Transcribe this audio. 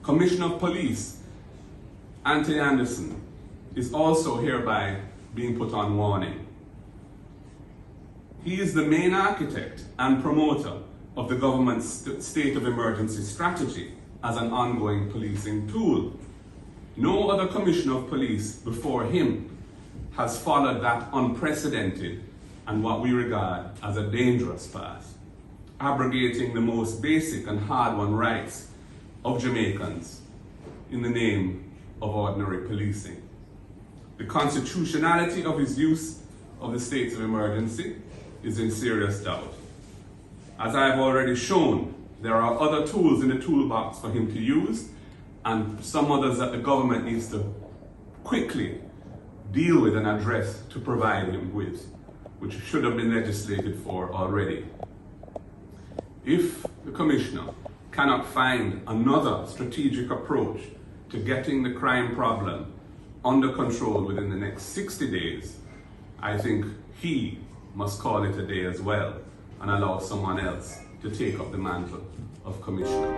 Commissioner of Police, Anthony Anderson, is also hereby being put on warning. He is the main architect and promoter of the government's state of emergency strategy as an ongoing policing tool. No other Commissioner of Police before him has followed that unprecedented and what we regard as a dangerous path, abrogating the most basic and hard-won rights of Jamaicans in the name of ordinary policing. The constitutionality of his use of the states of emergency is in serious doubt. As I have already shown, there are other tools in the toolbox for him to use, and some others that the government needs to quickly deal with and address to provide him with, which should have been legislated for already. If the Commissioner cannot find another strategic approach to getting the crime problem under control within the next 60 days, I think he must call it a day as well and allow someone else to take up the mantle of Commissioner.